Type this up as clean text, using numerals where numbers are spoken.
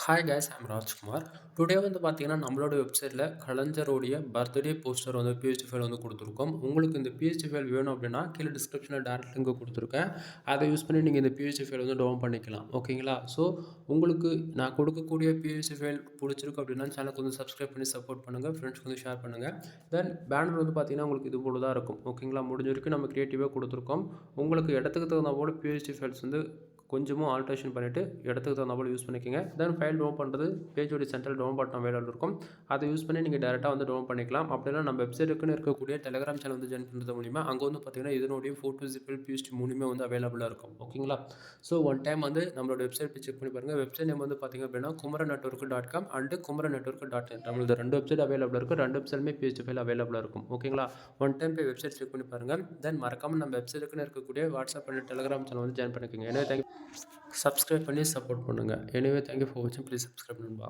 Hi guys, I'm Rajkumar. Today வந்து பார்த்தீங்கன்னா, நம்மளோட வெப்சைட்டில் கலைஞருடைய பர்த்டே போஸ்டர் வந்து பிஹெச்டி ஃபைல் வந்து கொடுத்துருக்கோம். உங்களுக்கு இந்த பிஹெச்டி ஃபைல் வேணும் அப்படின்னா, கீழே டிஸ்கிரிப்ஷனில் டேரக்ட் லிங்க் கொடுத்துருக்கேன். அதை யூஸ் பண்ணி நீங்கள் இந்த பிஹெச்டி ஃபைல் வந்து டவுன் பண்ணிக்கலாம். ஓகேங்களா? ஸோ உங்களுக்கு நான் கொடுக்கக்கூடிய பிஹெச்டி ஃபைல் பிடிச்சிருக்கு அப்படின்னா, சேனலுக்கு வந்து சப்ஸ்கிரைப் பண்ணி சப்போர்ட் பண்ணுங்கள். ஃப்ரெண்ட்ஸ்க்கு வந்து ஷேர் பண்ணுங்கள். தென் பேனர் வந்து பார்த்தீங்கன்னா, உங்களுக்கு இது போல தான் இருக்கும். ஓகேங்களா? முடிஞ்ச வரைக்கும் நம்ம கிரியேட்டிவாக கொடுத்துருக்கோம். உங்களுக்கு இடத்துக்கு தகுந்த போல பிஹெச்டி ஃபைல்ஸ் வந்து கொஞ்சமும் ஆல்ட்ரேஷன் பண்ணிவிட்டு இடத்துக்கு தகுந்த போல யூஸ் பண்ணிக்கோங்க. தென் ஃபைல் டவுன் பண்ணுறது பேஜோடைய சென்ட்ரல் டவுன் பட்டன் அவைலபிள் இருக்கும். அதை யூஸ் பண்ணி நீங்கள் டேரெக்டாக வந்து டவுன் பண்ணிக்கலாம். அப்படின்னா நம்ம வெப்சைட்டுக்குன்னு இருக்கக்கூடிய டெலிகிராம் சேனல் வந்து ஜாயின் பண்ணுறது மூலிமா அங்கே வந்து பார்த்தீங்கன்னா இதனுடைய ஃபோட்டோ ஜிப்பில் பிஎஸ்டி மூணுமே வந்து அவைலபிளாக இருக்கும். ஓகேங்களா? ஸோ ஒன் டைம் வந்து நம்மளோட வெப்சைட் செக் பண்ணி பாருங்கள். வெப்சைட் நேம் வந்து பார்த்தீங்க அப்படின்னா kumaranetwork.com அண்டு kumaranetwork.in நம்மளுக்கு 2 வெப்சைட் அவைலபிளாக இருக்குது. 2 வெப்சைட்டுமே பிஎஸ்டி ஃபைல் அவைலபிளாக இருக்கும். ஓகேங்களா? ஒன் டைம் போய் வெப்சைட் செக் பண்ணி பாருங்கள். தென் மறக்காமல் நம்ம வெப்சைட்டுக்குன்னு இருக்கக்கூடிய வாட்ஸ்அப் அண்ட் டெலிகிராம் சேனல் வந்து ஜாயின் பண்ணிக்கோங்க. எனவே தேங்க்யூ. சப்ஸ்கிரைப் பண்ணி சப்போர்ட் பண்ணுங்கள். எனிவே தேங்க்யூ ஃபார் வாட்சிங். ப்ளீஸ் சப்ஸ்கிரைப் நண்பா.